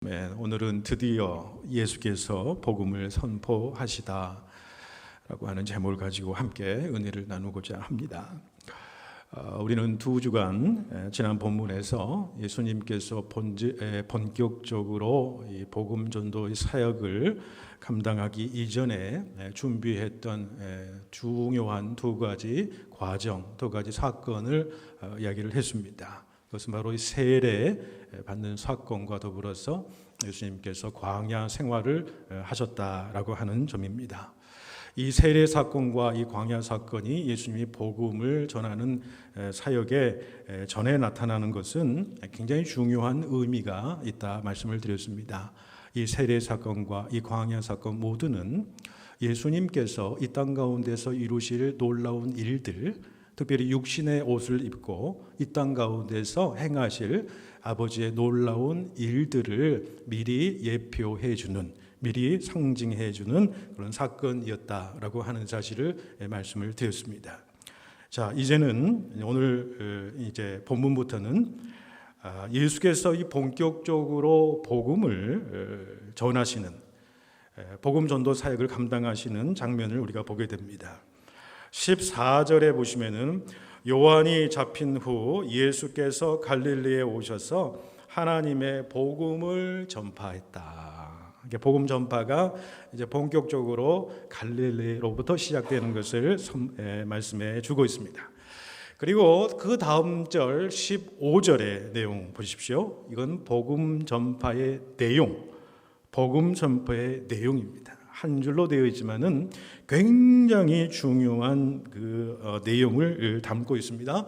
오늘은 드디어 예수께서 복음을 선포하시다 라고 하는 제목을 가지고 함께 은혜를 나누고자 합니다. 우리는 두 주간 지난 본문에서 예수님께서 본격적으로 이 복음 전도의 사역을 감당하기 이전에 준비했던 중요한 두 가지 과정, 두 가지 사건을 이야기를 했습니다. 그것은 바로 이 세례 받는 사건과 더불어서 예수님께서 광야 생활을 하셨다라고 하는 점입니다. 이 세례 사건과 이 광야 사건이 예수님이 복음을 전하는 사역의 전에 나타나는 것은 굉장히 중요한 의미가 있다 말씀을 드렸습니다. 이 세례 사건과 이 광야 사건 모두는 예수님께서 이 땅 가운데서 이루실 놀라운 일들, 특별히 육신의 옷을 입고 이 땅 가운데서 행하실 아버지의 놀라운 일들을 미리 예표해 주는, 미리 상징해 주는 그런 사건이었다라고 하는 사실을 말씀을 드렸습니다. 자, 이제는 오늘 이제 본문부터는 예수께서 이 본격적으로 복음을 전하시는 복음 전도 사역을 감당하시는 장면을 우리가 보게 됩니다. 14절에 보시면은 요한이 잡힌 후 예수께서 갈릴리에 오셔서 하나님의 복음을 전파했다. 복음 전파가 이제 본격적으로 갈릴리로부터 시작되는 것을 말씀해 주고 있습니다. 그리고 그 다음 절 15절의 내용 보십시오. 이건 복음 전파의 내용, 복음 전파의 내용입니다. 한 줄로 되어 있지만은 굉장히 중요한 그 내용을 담고 있습니다.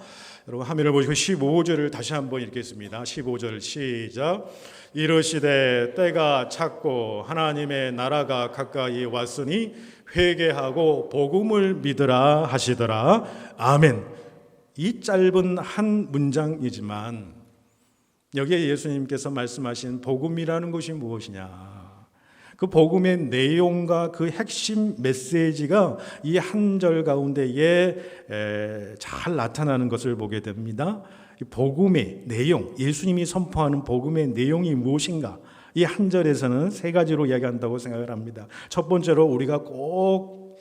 여러분 화면을 보시고 15절을 다시 한번 읽겠습니다. 15절 시작. 이르시되 때가 찼고 하나님의 나라가 가까이 왔으니 회개하고 복음을 믿으라 하시더라. 아멘. 이 짧은 한 문장이지만 여기에 예수님께서 말씀하신 복음이라는 것이 무엇이냐? 그 복음의 내용과 그 핵심 메시지가 이 한 절 가운데에 잘 나타나는 것을 보게 됩니다. 이 복음의 내용, 예수님이 선포하는 복음의 내용이 무엇인가? 이 한 절에서는 세 가지로 이야기한다고 생각을 합니다. 첫 번째로 우리가 꼭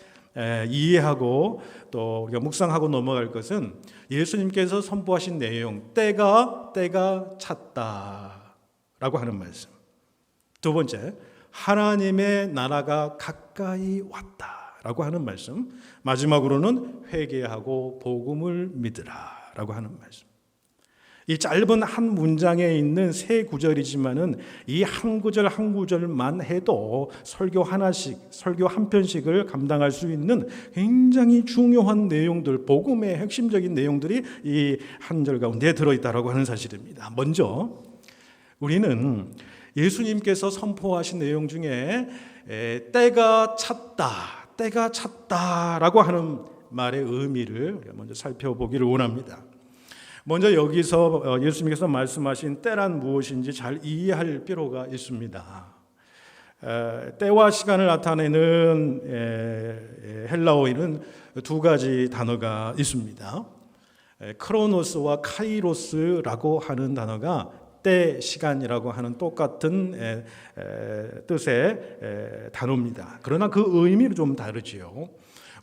이해하고 또 우리가 묵상하고 넘어갈 것은 예수님께서 선포하신 내용, 때가 찼다라고 하는 말씀. 두 번째, 하나님의 나라가 가까이 왔다라고 하는 말씀. 마지막으로는 회개하고 복음을 믿으라라고 하는 말씀. 이 짧은 한 문장에 있는 세 구절이지만은 이 한 구절 한 구절만 해도 설교 하나씩, 설교 한 편씩을 감당할 수 있는 굉장히 중요한 내용들, 복음의 핵심적인 내용들이 이 한 절 가운데 들어있다라고 하는 사실입니다. 먼저 우리는 예수님께서 선포하신 내용 중에 때가 찼다라고 하는 말의 의미를 먼저 살펴보기를 원합니다. 먼저 여기서 예수님께서 말씀하신 때란 무엇인지 잘 이해할 필요가 있습니다. 때와 시간을 나타내는 헬라어에는 두 가지 단어가 있습니다. 크로노스와 카이로스라고 하는 단어가 때, 시간이라고 하는 똑같은 뜻의 단어입니다. 그러나 그 의미는 좀 다르지요.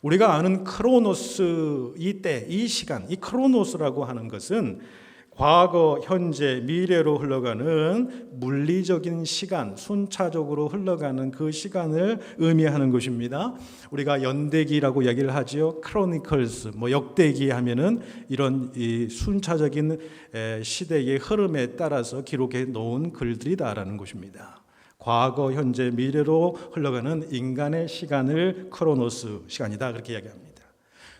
우리가 아는 크로노스, 이 때, 이 시간, 이 크로노스라고 하는 것은 과거, 현재, 미래로 흘러가는 물리적인 시간, 순차적으로 흘러가는 그 시간을 의미하는 것입니다. 우리가 연대기라고 이야기를 하죠. 크로니컬스, 역대기 하면은 이런 이 순차적인 시대의 흐름에 따라서 기록해 놓은 글들이다라는 것입니다. 과거, 현재, 미래로 흘러가는 인간의 시간을 크로노스 시간이다 그렇게 이야기합니다.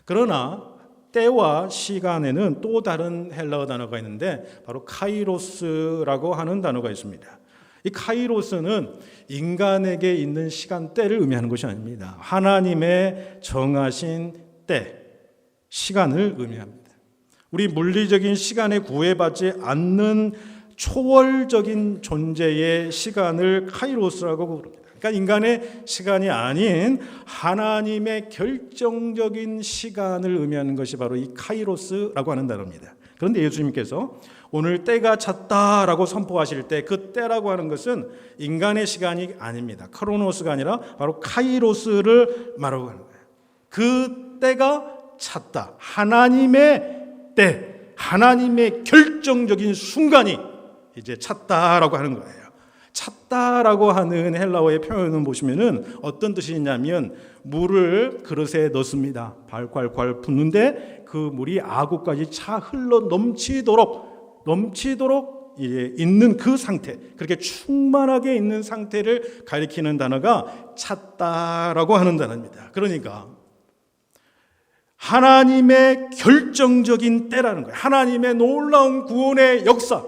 그러나 때와 시간에는 또 다른 헬라어 단어가 있는데 바로 카이로스라고 하는 단어가 있습니다. 이 카이로스는 인간에게 있는 시간대를 의미하는 것이 아닙니다. 하나님의 정하신 때, 시간을 의미합니다. 우리 물리적인 시간에 구애받지 않는 초월적인 존재의 시간을 카이로스라고 부릅니다. 그러니까 인간의 시간이 아닌 하나님의 결정적인 시간을 의미하는 것이 바로 이 카이로스라고 하는 단어입니다. 그런데 예수님께서 오늘 때가 찼다라고 선포하실 때 그 때라고 하는 것은 인간의 시간이 아닙니다. 크로노스가 아니라 바로 카이로스를 말하고 하는 거예요. 그 때가 찼다. 하나님의 때, 하나님의 결정적인 순간이 이제 찼다라고 하는 거예요. 찼다라고 하는 헬라어의 표현을 보시면은 어떤 뜻이 있냐면 물을 그릇에 넣습니다. 발콸콸 붓는데 그 물이 아구까지 차 흘러 넘치도록 이제 있는 그 상태, 그렇게 충만하게 있는 상태를 가리키는 단어가 찼다라고 하는 단어입니다. 그러니까 하나님의 결정적인 때라는 거예요. 하나님의 놀라운 구원의 역사.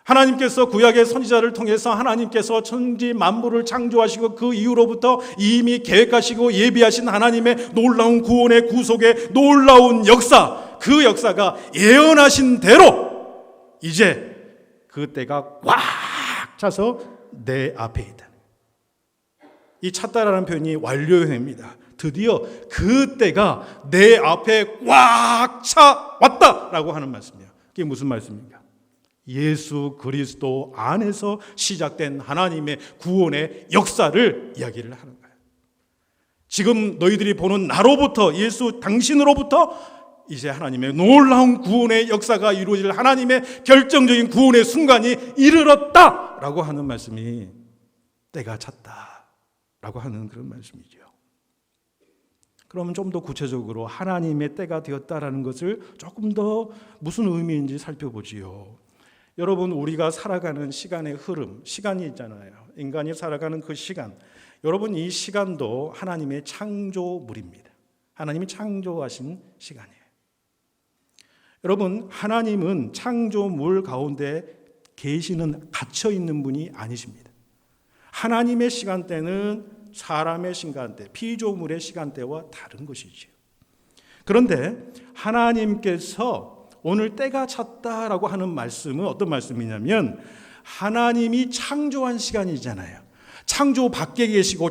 하나님께서 구약의 선지자를 통해서 하나님께서 천지 만물을 창조하시고 그 이후로부터 이미 계획하시고 예비하신 하나님의 놀라운 구원의 구속의 놀라운 역사, 그 역사가 예언하신 대로 이제 그 때가 꽉 차서 내 앞에 있다. 이 찼다라는 표현이 완료형입니다. 드디어 그 때가 내 앞에 꽉 차 왔다라고 하는 말씀이에요. 그게 무슨 말씀입니까? 예수 그리스도 안에서 시작된 하나님의 구원의 역사를 이야기를 하는 거예요. 지금 너희들이 보는 나로부터, 예수 당신으로부터 이제 하나님의 놀라운 구원의 역사가 이루어질 하나님의 결정적인 구원의 순간이 이르렀다라고 하는 말씀이 때가 찼다라고 하는 그런 말씀이죠. 그러면 좀 더 구체적으로 하나님의 때가 되었다라는 것을 조금 더 무슨 의미인지 살펴보지요. 여러분, 우리가 살아가는 시간의 흐름, 시간이 있잖아요. 인간이 살아가는 그 시간, 여러분 이 시간도 하나님의 창조물입니다. 하나님이 창조하신 시간이에요. 여러분, 하나님은 창조물 가운데 계시는 갇혀 있는 분이 아니십니다. 하나님의 시간대는 사람의 시간대, 피조물의 시간대와 다른 것이지요. 그런데 하나님께서 오늘 때가 찼다라고 하는 말씀은 어떤 말씀이냐면 하나님이 창조한 시간이잖아요. 창조 밖에 계시고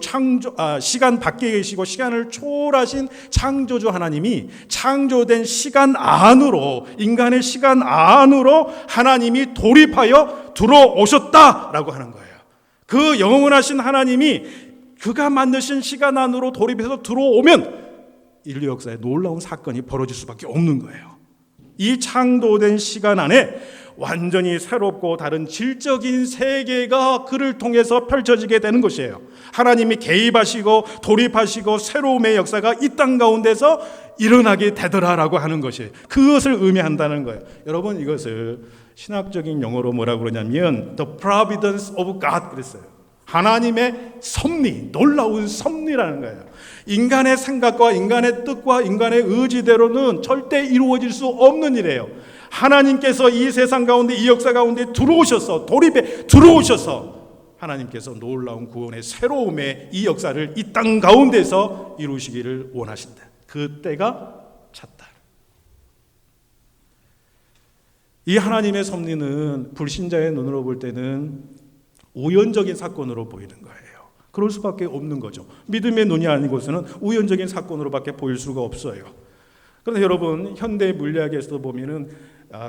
시간 밖에 계시고 시간을 초월하신 창조주 하나님이 창조된 시간 안으로, 인간의 시간 안으로 하나님이 돌입하여 들어오셨다라고 하는 거예요. 그 영원하신 하나님이 그가 만드신 시간 안으로 돌입해서 들어오면 인류 역사에 놀라운 사건이 벌어질 수밖에 없는 거예요. 이 창조된 시간 안에 완전히 새롭고 다른 질적인 세계가 그를 통해서 펼쳐지게 되는 것이에요. 하나님이 개입하시고 돌입하시고 새로움의 역사가 이 땅 가운데서 일어나게 되더라라고 하는 것이 그것을 의미한다는 거예요. 여러분, 이것을 신학적인 용어로 뭐라고 그러냐면 The Providence of God 그랬어요. 하나님의 섭리, 놀라운 섭리라는 거예요. 인간의 생각과 인간의 뜻과 인간의 의지대로는 절대 이루어질 수 없는 일이에요. 하나님께서 이 세상 가운데, 이 역사 가운데 들어오셔서, 돌입해 들어오셔서 하나님께서 놀라운 구원의 새로움의 이 역사를 이 땅 가운데서 이루시기를 원하신다. 그 때가 찼다. 이 하나님의 섭리는 불신자의 눈으로 볼 때는 우연적인 사건으로 보이는 거예요. 그럴 수밖에 없는 거죠. 믿음의 눈이 아니고서는 우연적인 사건으로밖에 보일 수가 없어요. 그런데 여러분, 현대 물리학에서도 보면은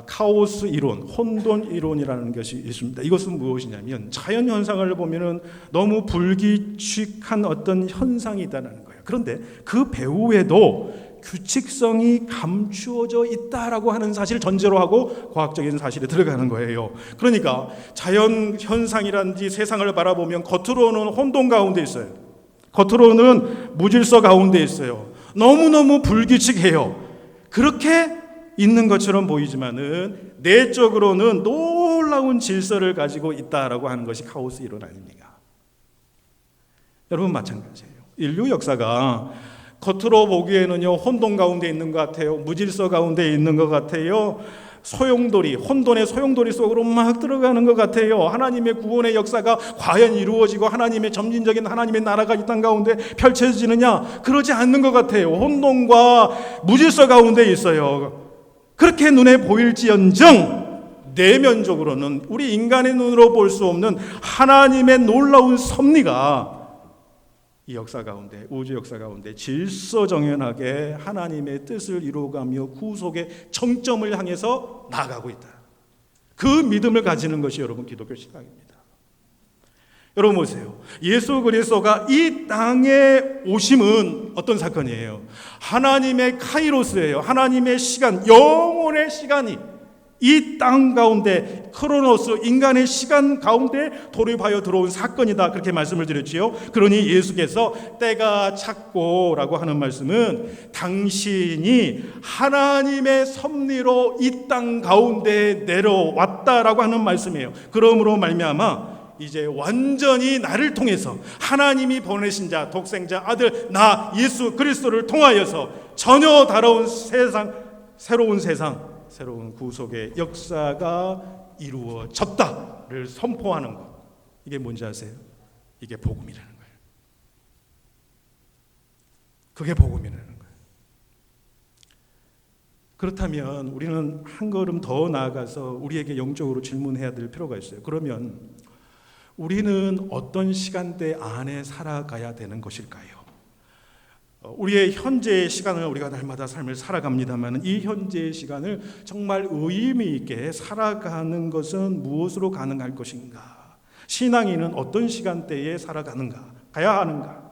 카오스 이론, 혼돈 이론이라는 것이 있습니다. 이것은 무엇이냐면 자연 현상을 보면은 너무 불규칙한 어떤 현상이 있다는 거예요. 그런데 그 배후에도 규칙성이 감추어져 있다라고 하는 사실을 전제로 하고 과학적인 사실에 들어가는 거예요. 그러니까 자연 현상이라든지 세상을 바라보면 겉으로는 혼돈 가운데 있어요. 겉으로는 무질서 가운데 있어요. 너무너무 불규칙해요. 그렇게 있는 것처럼 보이지만은 내적으로는 놀라운 질서를 가지고 있다라고 하는 것이 카오스 이론 아닙니까? 여러분, 마찬가지예요. 인류 역사가 겉으로 보기에는요, 혼돈 가운데 있는 것 같아요. 무질서 가운데 있는 것 같아요. 소용돌이, 혼돈의 소용돌이 속으로 막 들어가는 것 같아요. 하나님의 구원의 역사가 과연 이루어지고 하나님의 점진적인 하나님의 나라가 이 땅 가운데 펼쳐지느냐? 그러지 않는 것 같아요. 혼돈과 무질서 가운데 있어요. 그렇게 눈에 보일지언정 내면적으로는 우리 인간의 눈으로 볼 수 없는 하나님의 놀라운 섭리가 이 역사 가운데, 우주 역사 가운데 질서정연하게 하나님의 뜻을 이루어가며 구속의 정점을 향해서 나아가고 있다. 그 믿음을 가지는 것이 여러분 기독교 신앙입니다. 여러분 보세요. 예수 그리스도가 이 땅에 오심은 어떤 사건이에요? 하나님의 카이로스예요. 하나님의 시간, 영혼의 시간이 이 땅 가운데, 크로노스, 인간의 시간 가운데 돌입하여 들어온 사건이다, 그렇게 말씀을 드렸지요. 그러니 예수께서 때가 찼고 라고 하는 말씀은 당신이 하나님의 섭리로 이 땅 가운데 내려왔다라고 하는 말씀이에요. 그러므로 말미암아 이제 완전히 나를 통해서 하나님이 보내신 자, 독생자 아들 나 예수 그리스도를 통하여서 전혀 다른 세상, 새로운 세상, 새로운 구속의 역사가 이루어졌다를 선포하는 것, 이게 뭔지 아세요? 이게 복음이라는 거예요. 그게 복음이라는 거예요. 그렇다면 우리는 한 걸음 더 나아가서 우리에게 영적으로 질문해야 될 필요가 있어요. 그러면 우리는 어떤 시간대 안에 살아가야 되는 것일까요? 우리의 현재의 시간을 우리가 날마다 삶을 살아갑니다만 이 현재의 시간을 정말 의미 있게 살아가는 것은 무엇으로 가능할 것인가? 신앙인은 어떤 시간대에 살아가는가? 가야 하는가?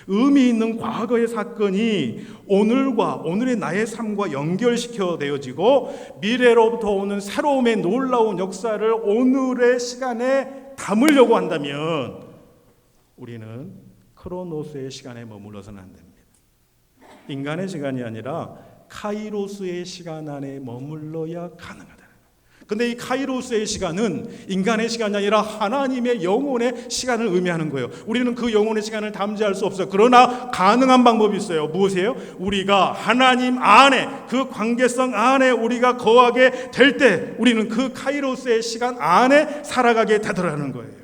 의미 있는 과거의 사건이 오늘과 오늘의 나의 삶과 연결시켜 되어지고 미래로부터 오는 새로움의 놀라운 역사를 오늘의 시간에 담으려고 한다면 우리는 크로노스의 시간에 머물러서는 안 됩니다. 인간의 시간이 아니라 카이로스의 시간 안에 머물러야 가능하다. 근데 이 카이로스의 시간은 인간의 시간이 아니라 하나님의 영혼의 시간을 의미하는 거예요. 우리는 그 영혼의 시간을 담지할 수 없어요. 그러나 가능한 방법이 있어요. 무엇이에요? 우리가 하나님 안에, 그 관계성 안에 우리가 거하게 될 때 우리는 그 카이로스의 시간 안에 살아가게 되더라는 거예요.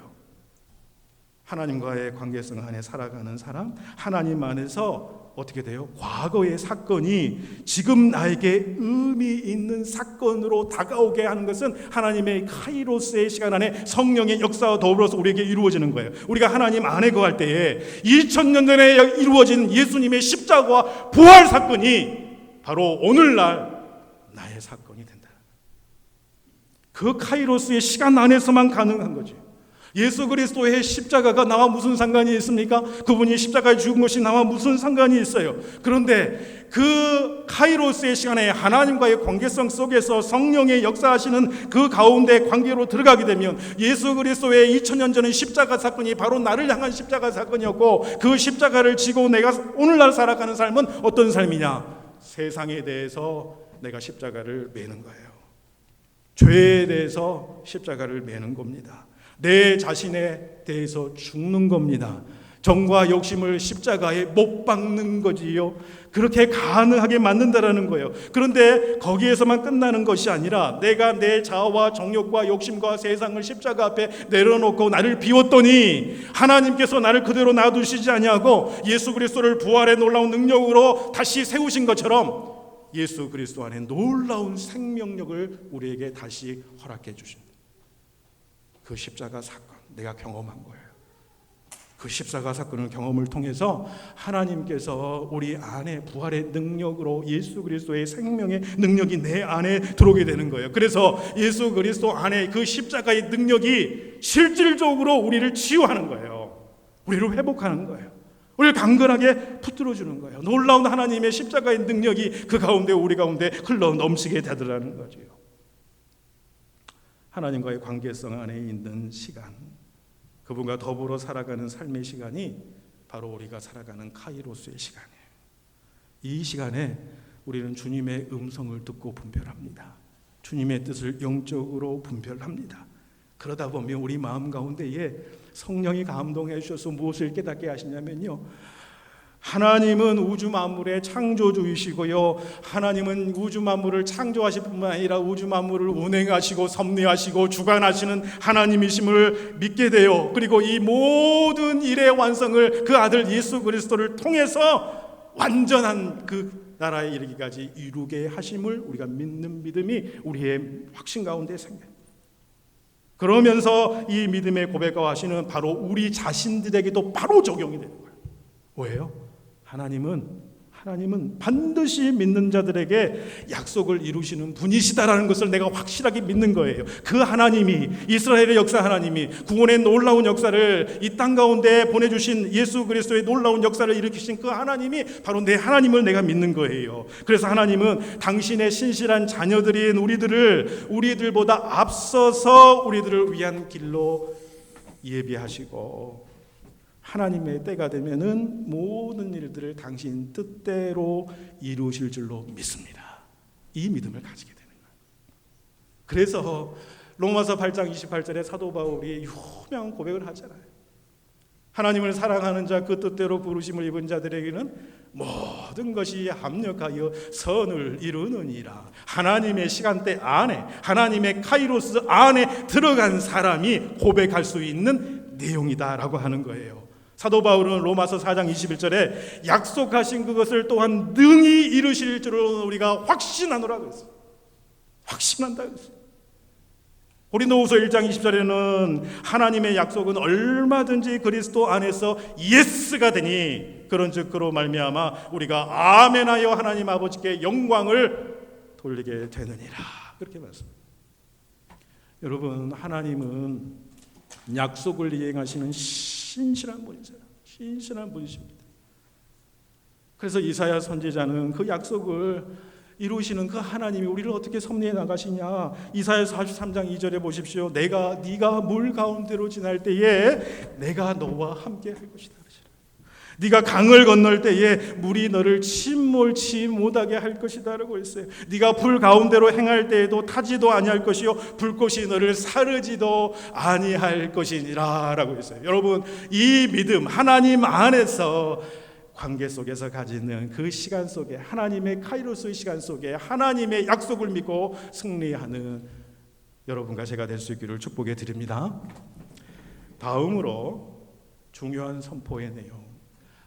하나님과의 관계성 안에 살아가는 사람, 하나님 안에서 어떻게 돼요? 과거의 사건이 지금 나에게 의미 있는 사건으로 다가오게 하는 것은 하나님의 카이로스의 시간 안에 성령의 역사와 더불어서 우리에게 이루어지는 거예요. 우리가 하나님 안에 거할 때에 2000년 전에 이루어진 예수님의 십자가와 부활 사건이 바로 오늘날 나의 사건이 된다. 그 카이로스의 시간 안에서만 가능한 거죠. 예수 그리스도의 십자가가 나와 무슨 상관이 있습니까? 그분이 십자가에 죽은 것이 나와 무슨 상관이 있어요? 그런데 그 카이로스의 시간에 하나님과의 관계성 속에서 성령의 역사하시는 그 가운데 관계로 들어가게 되면 예수 그리스도의 2000년 전의 십자가 사건이 바로 나를 향한 십자가 사건이었고 그 십자가를 지고 내가 오늘날 살아가는 삶은 어떤 삶이냐? 세상에 대해서 내가 십자가를 매는 거예요. 죄에 대해서 십자가를 매는 겁니다. 내 자신에 대해서 죽는 겁니다. 정과 욕심을 십자가에 못 박는 거지요. 그렇게 가능하게 만든다라는 거예요. 그런데 거기에서만 끝나는 것이 아니라 내가 내 자아와 정욕과 욕심과 세상을 십자가 앞에 내려놓고 나를 비웠더니 하나님께서 나를 그대로 놔두시지 아니하고 예수 그리스도를 부활의 놀라운 능력으로 다시 세우신 것처럼 예수 그리스도 안에 놀라운 생명력을 우리에게 다시 허락해 주십니다. 그 십자가 사건 내가 경험한 거예요. 그 십자가 사건을 경험을 통해서 하나님께서 우리 안에 부활의 능력으로 예수 그리스도의 생명의 능력이 내 안에 들어오게 되는 거예요. 그래서 예수 그리스도 안에 그 십자가의 능력이 실질적으로 우리를 치유하는 거예요. 우리를 회복하는 거예요. 우리를 강건하게 붙들어 주는 거예요. 놀라운 하나님의 십자가의 능력이 그 가운데 우리 가운데 흘러 넘치게 되더라는 거죠. 하나님과의 관계성 안에 있는 시간, 그분과 더불어 살아가는 삶의 시간이 바로 우리가 살아가는 카이로스의 시간이에요. 이 시간에 우리는 주님의 음성을 듣고 분별합니다. 주님의 뜻을 영적으로 분별합니다. 그러다 보면 우리 마음 가운데에 성령이 감동해 주셔서 무엇을 깨닫게 하시냐면요, 하나님은 우주 만물의 창조주이시고요, 하나님은 우주 만물을 창조하실 뿐만 아니라 우주 만물을 운행하시고 섭리하시고 주관하시는 하나님이심을 믿게 돼요. 그리고 이 모든 일의 완성을 그 아들 예수 그리스도를 통해서 완전한 그 나라에 이르기까지 이루게 하심을 우리가 믿는 믿음이 우리의 확신 가운데 생겨요. 그러면서 이 믿음의 고백과 하시는 바로 우리 자신들에게도 바로 적용이 되는 거예요. 뭐예요? 하나님은 반드시 믿는 자들에게 약속을 이루시는 분이시다라는 것을 내가 확실하게 믿는 거예요. 그 하나님이, 이스라엘의 역사 하나님이, 구원의 놀라운 역사를 이 땅 가운데 보내주신 예수 그리스도의 놀라운 역사를 일으키신 그 하나님이 바로 내 하나님을 내가 믿는 거예요. 그래서 하나님은 당신의 신실한 자녀들인 우리들보다 앞서서 우리들을 위한 길로 예비하시고, 하나님의 때가 되면은 모든 일들을 당신 뜻대로 이루실 줄로 믿습니다. 이 믿음을 가지게 되는 거예요. 그래서 로마서 8장 28절에 사도 바울이 유명한 고백을 하잖아요. 하나님을 사랑하는 자, 그 뜻대로 부르심을 입은 자들에게는 모든 것이 합력하여 선을 이루느니라. 하나님의 시간대 안에, 하나님의 카이로스 안에 들어간 사람이 고백할 수 있는 내용이다라고 하는 거예요. 사도 바울은 로마서 4장 21절에 약속하신 그것을 또한 능히 이루실 줄은 우리가 확신하노라고 했어요. 확신한다고 했어요. 고린도후서 1장 20절에는 하나님의 약속은 얼마든지 그리스도 안에서 예스가 되니 그런즉 그로 말미암아 우리가 아멘하여 하나님 아버지께 영광을 돌리게 되느니라. 그렇게 말씀합니다. 여러분, 하나님은 약속을 이행하시는 신실한 분이세요. 신실한 분이십니다. 그래서 이사야 선지자는 그 약속을 이루시는 그 하나님이 우리를 어떻게 섭리해 나가시냐. 이사야 43장 2절에 보십시오. 네가 물 가운데로 지날 때에 내가 너와 함께 할 것이다. 네가 강을 건널 때에 물이 너를 침몰치 못하게 할 것이다 라고 했어요. 네가 불 가운데로 행할 때에도 타지도 아니할 것이요 불꽃이 너를 사르지도 아니할 것이니라 라고 했어요. 여러분, 이 믿음, 하나님 안에서 관계 속에서 가지는 그 시간 속에, 하나님의 카이로스의 시간 속에 하나님의 약속을 믿고 승리하는 여러분과 제가 될 수 있기를 축복해 드립니다. 다음으로 중요한 선포의 내용,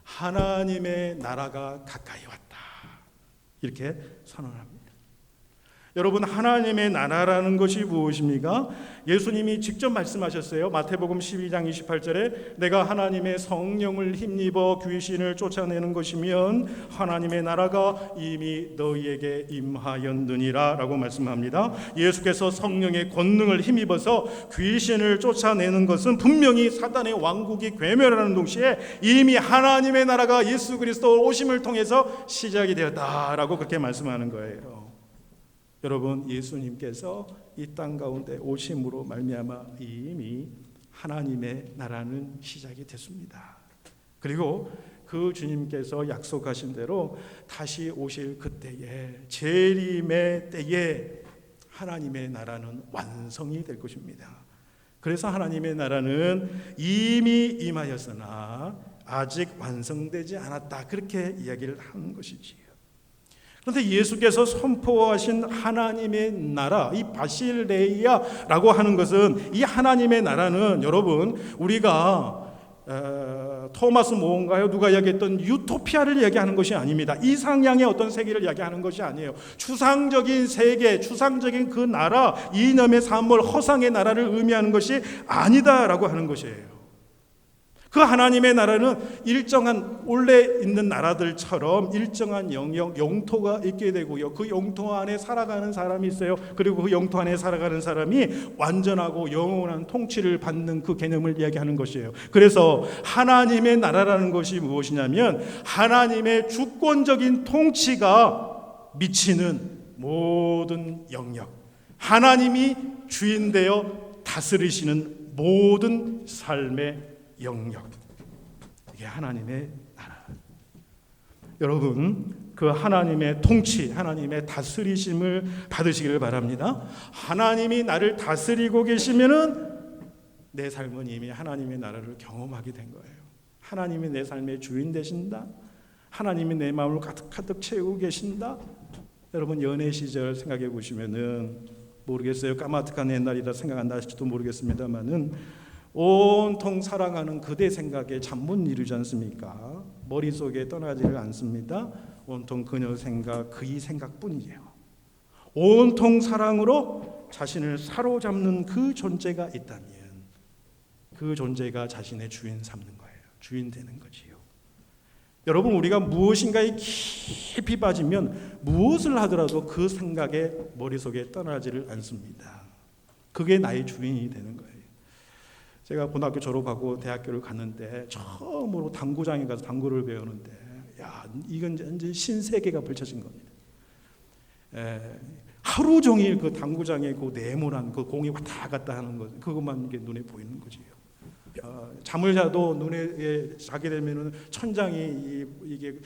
하나님의 나라가 가까이 왔다, 이렇게 선언합니다. 여러분, 하나님의 나라라는 것이 무엇입니까? 예수님이 직접 말씀하셨어요. 마태복음 12장 28절에 내가 하나님의 성령을 힘입어 귀신을 쫓아내는 것이면 하나님의 나라가 이미 너희에게 임하였느니라 라고 말씀합니다. 예수께서 성령의 권능을 힘입어서 귀신을 쫓아내는 것은 분명히 사단의 왕국이 괴멸하는 동시에 이미 하나님의 나라가 예수 그리스도 오심을 통해서 시작이 되었다라고 그렇게 말씀하는 거예요. 여러분, 예수님께서 이 땅 가운데 오심으로 말미암아 이미 하나님의 나라는 시작이 됐습니다. 그리고 그 주님께서 약속하신 대로 다시 오실 그때에, 재림의 때에 하나님의 나라는 완성이 될 것입니다. 그래서 하나님의 나라는 이미 임하였으나 아직 완성되지 않았다, 그렇게 이야기를 하는 것이지요. 그런데 예수께서 선포하신 하나님의 나라, 이 바실레이아라고 하는 것은, 이 하나님의 나라는 여러분, 우리가 토마스 모인가요? 누가 이야기했던 유토피아를 이야기하는 것이 아닙니다. 이상향의 어떤 세계를 이야기하는 것이 아니에요. 추상적인 세계, 추상적인 그 나라, 이념의 산물, 허상의 나라를 의미하는 것이 아니다라고 하는 것이에요. 그 하나님의 나라는 일정한 원래 있는 나라들처럼 일정한 영역, 영토가 있게 되고요. 그 영토 안에 살아가는 사람이 있어요. 그리고 그 영토 안에 살아가는 사람이 완전하고 영원한 통치를 받는 그 개념을 이야기하는 것이에요. 그래서 하나님의 나라라는 것이 무엇이냐면 하나님의 주권적인 통치가 미치는 모든 영역, 하나님이 주인 되어 다스리시는 모든 삶의 영역, 이게 하나님의 나라. 여러분, 그 하나님의 통치, 하나님의 다스리심을 받으시기를 바랍니다. 하나님이 나를 다스리고 계시면은 내 삶은 이미 하나님의 나라를 경험하게 된 거예요. 하나님이 내 삶의 주인 되신다. 하나님이 내 마음을 가득가득 채우고 계신다. 여러분, 연애 시절 생각해 보시면은 모르겠어요. 까마득한 옛날이라 생각 안 나실지도 모르겠습니다만은 온통 사랑하는 그대 생각에 잠 못 이루지 않습니까? 머릿속에 떠나지를 않습니다. 온통 그녀 생각, 그의 생각뿐이에요. 온통 사랑으로 자신을 사로잡는 그 존재가 있다면 그 존재가 자신의 주인 삼는 거예요. 주인 되는 거지요. 여러분, 우리가 무엇인가에 깊이 빠지면 무엇을 하더라도 그 생각에 머릿속에 떠나지를 않습니다. 그게 나의 주인이 되는 거예요. 제가 고등학교 졸업하고 대학교를 갔는데 처음으로 당구장에 가서 당구를 배우는데, 야, 이건 완전 신세계가 펼쳐진 겁니다. 하루 종일 그 당구장에 그 네모난 그 공이 왔다 갔다 하는 것, 그것만 이게 눈에 보이는 거지요. 잠을 자도 눈에 자게 되면은 천장이 이게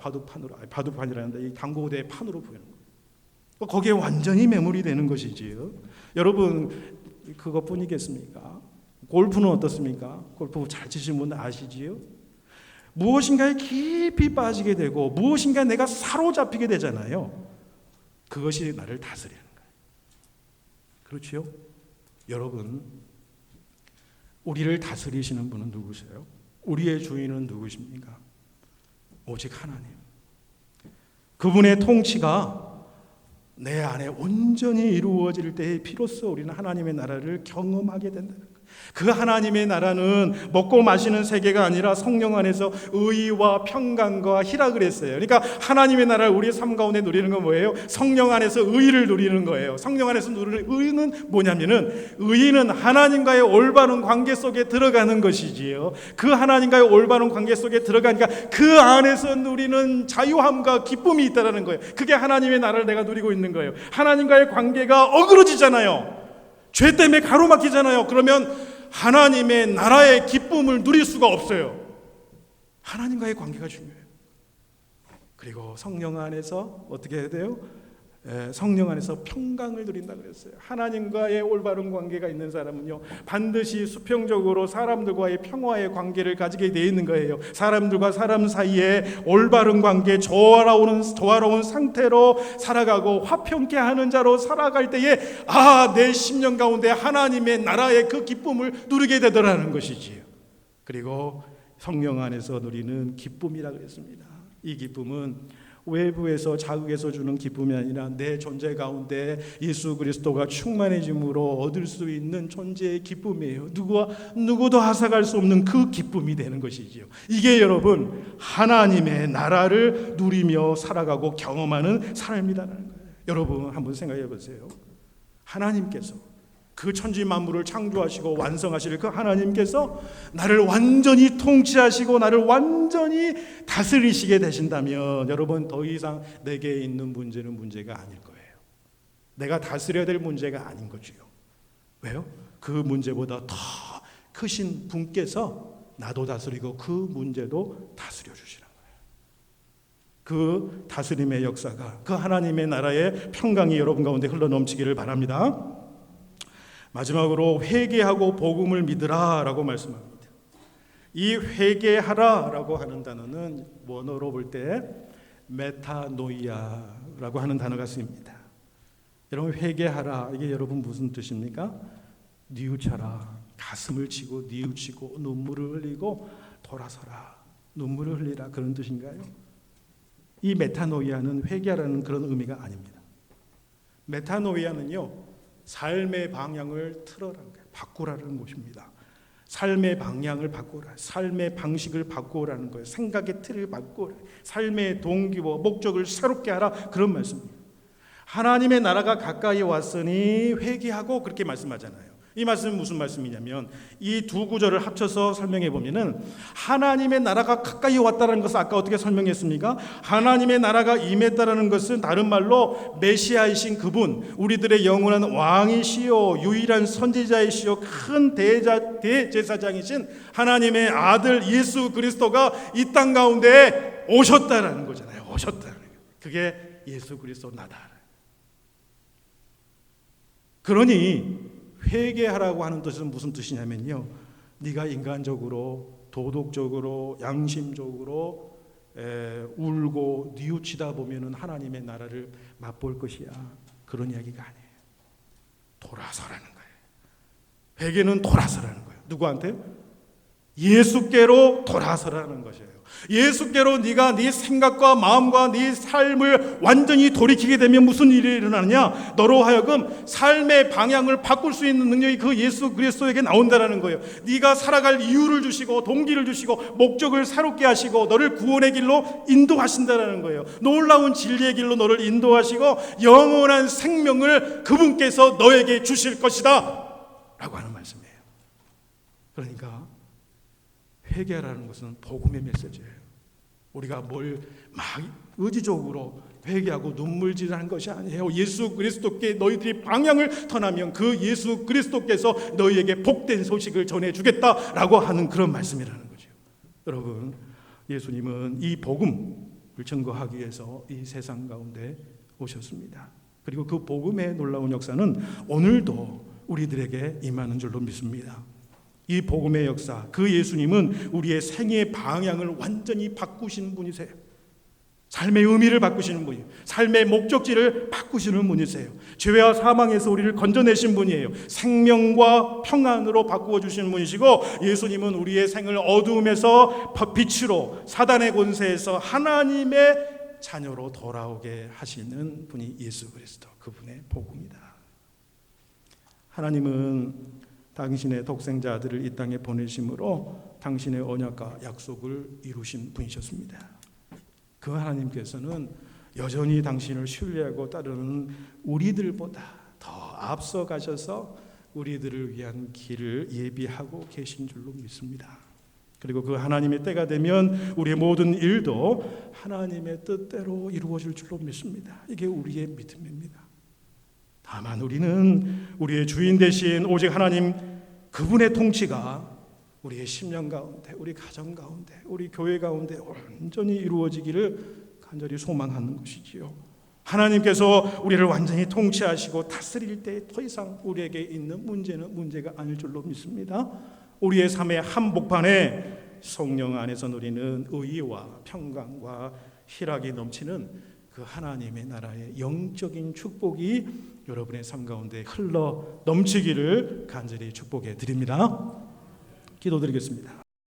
바둑판이라는데 이 당구대 판으로 보이는 거예요. 거기에 완전히 매몰이 되는 것이지요. 여러분, 그것뿐이겠습니까? 골프는 어떻습니까? 골프 잘 치시는 분 아시지요? 무엇인가에 깊이 빠지게 되고 무엇인가에 내가 사로잡히게 되잖아요. 그것이 나를 다스리는 거예요. 그렇지요? 여러분, 우리를 다스리시는 분은 누구세요? 우리의 주인은 누구십니까? 오직 하나님. 그분의 통치가 내 안에 온전히 이루어질 때에 비로소 우리는 하나님의 나라를 경험하게 된다는 거예요. 그 하나님의 나라는 먹고 마시는 세계가 아니라 성령 안에서 의와 평강과 희락을 했어요. 그러니까 하나님의 나라를 우리의 삶 가운데 누리는 건 뭐예요? 성령 안에서 의를 누리는 거예요. 성령 안에서 누리는 의는 뭐냐면은, 의는 하나님과의 올바른 관계 속에 들어가는 것이지요. 그 하나님과의 올바른 관계 속에 들어가니까 그 안에서 누리는 자유함과 기쁨이 있다는 거예요. 그게 하나님의 나라를 내가 누리고 있는 거예요. 하나님과의 관계가 어그러지잖아요. 죄 때문에 가로막히잖아요. 그러면 하나님의 나라의 기쁨을 누릴 수가 없어요. 하나님과의 관계가 중요해요. 그리고 성령 안에서 어떻게 해야 돼요? 성령 안에서 평강을 누린다고 그랬어요. 하나님과의 올바른 관계가 있는 사람은요, 반드시 수평적으로 사람들과의 평화의 관계를 가지게 되어 있는 거예요. 사람들과 사람 사이에 올바른 관계, 조화로운 상태로 살아가고 화평케 하는 자로 살아갈 때에 내 심령 가운데 하나님의 나라의 그 기쁨을 누리게 되더라는 것이지요. 그리고 성령 안에서 누리는 기쁨이라고 그랬습니다. 이 기쁨은 외부에서 자극에서 주는 기쁨이 아니라 내 존재 가운데 예수 그리스도가 충만해짐으로 얻을 수 있는 존재의 기쁨이에요. 누구도 앗아갈 수 없는 그 기쁨이 되는 것이지요. 이게 여러분, 하나님의 나라를 누리며 살아가고 경험하는 삶이라는 거예요. 여러분, 한번 생각해 보세요. 하나님께서 그 천지 만물을 창조하시고 완성하실 그 하나님께서 나를 완전히 통치하시고 나를 완전히 다스리시게 되신다면, 여러분, 더 이상 내게 있는 문제는 문제가 아닐 거예요. 내가 다스려야 될 문제가 아닌 거지요. 왜요? 그 문제보다 더 크신 분께서 나도 다스리고 그 문제도 다스려 주시는 거예요. 그 다스림의 역사가, 그 하나님의 나라의 평강이 여러분 가운데 흘러넘치기를 바랍니다. 마지막으로 회개하고 복음을 믿으라 라고 말씀합니다. 이 회개하라 라고 하는 단어는 원어로 볼 때 메타노이아라고 하는 단어가 쓰입니다. 여러분, 회개하라, 이게 여러분 무슨 뜻입니까? 뉘우쳐라, 가슴을 치고 뉘우치고 눈물을 흘리고 돌아서라, 눈물을 흘리라, 그런 뜻인가요? 이 메타노이아는 회개하라는 그런 의미가 아닙니다. 메타노이아는요, 삶의 방향을 틀어라는 거예요. 바꾸라는 것입니다. 삶의 방향을 바꾸라, 삶의 방식을 바꾸라는 거예요. 생각의 틀을 바꾸라, 삶의 동기와 목적을 새롭게 하라, 그런 말씀입니다. 하나님의 나라가 가까이 왔으니 회개하고, 그렇게 말씀하잖아요. 이 말씀은 무슨 말씀이냐면, 이 두 구절을 합쳐서 설명해 보면은, 하나님의 나라가 가까이 왔다는 것을 아까 어떻게 설명했습니까? 하나님의 나라가 임했다는 것은 다른 말로 메시아이신 그분, 우리들의 영원한 왕이시요 유일한 선지자이시요 큰 대제사장이신 하나님의 아들 예수 그리스도가 이 땅 가운데 오셨다라는 거잖아요. 오셨다는 거예요. 그게 예수 그리스도 나다. 그러니 회개하라고 하는 뜻은 무슨 뜻이냐면요, 네가 인간적으로, 도덕적으로, 양심적으로 울고 뉘우치다 보면은 하나님의 나라를 맛볼 것이야, 그런 이야기가 아니에요. 돌아서라는 거예요. 회개는 돌아서라는 거예요. 누구한테? 예수께로 돌아서라는 것이에요. 예수께로 네가 네 생각과 마음과 네 삶을 완전히 돌이키게 되면 무슨 일이 일어나느냐? 너로 하여금 삶의 방향을 바꿀 수 있는 능력이 그 예수 그리스도에게 나온다라는 거예요. 네가 살아갈 이유를 주시고 동기를 주시고 목적을 새롭게 하시고 너를 구원의 길로 인도하신다라는 거예요. 놀라운 진리의 길로 너를 인도하시고 영원한 생명을 그분께서 너에게 주실 것이다 라고 하는 말씀이에요. 그러니까 회개하라는 것은 복음의 메시지예요. 우리가 뭘 막 의지적으로 회개하고 눈물질하는 것이 아니에요. 예수 그리스도께 너희들이 방향을 터나면 그 예수 그리스도께서 너희에게 복된 소식을 전해주겠다라고 하는 그런 말씀이라는 거죠. 여러분, 예수님은 이 복음을 증거하기 위해서 이 세상 가운데 오셨습니다. 그리고 그 복음의 놀라운 역사는 오늘도 우리들에게 임하는 줄로 믿습니다. 이 복음의 역사, 그 예수님은 우리의 생애의 방향을 완전히 바꾸시는 분이세요. 삶의 의미를 바꾸시는 분이에요. 삶의 목적지를 바꾸시는 분이세요. 죄와 사망에서 우리를 건져내신 분이에요. 생명과 평안으로 바꾸어 주시는 분이시고, 예수님은 우리의 생을 어두움에서 빛으로, 사단의 권세에서 하나님의 자녀로 돌아오게 하시는 분이 예수 그리스도, 그분의 복음이다. 하나님은 당신의 독생자 아들을 이 땅에 보내심으로 당신의 언약과 약속을 이루신 분이셨습니다. 그 하나님께서는 여전히 당신을 신뢰하고 따르는 우리들보다 더 앞서 가셔서 우리들을 위한 길을 예비하고 계신 줄로 믿습니다. 그리고 그 하나님의 때가 되면 우리의 모든 일도 하나님의 뜻대로 이루어질 줄로 믿습니다. 이게 우리의 믿음입니다. 다만 우리는 우리의 주인 되신 오직 하나님, 그분의 통치가 우리의 심령 가운데, 우리 가정 가운데, 우리 교회 가운데 온전히 이루어지기를 간절히 소망하는 것이지요. 하나님께서 우리를 완전히 통치하시고 다스릴 때 더 이상 우리에게 있는 문제는 문제가 아닐 줄로 믿습니다. 우리의 삶의 한복판에 성령 안에서 누리는 의와 평강과 희락이 넘치는 그 하나님의 나라의 영적인 축복이 여러분의 삶 가운데 흘러 넘치기를 간절히 축복해 드립니다. 기도드리겠습니다.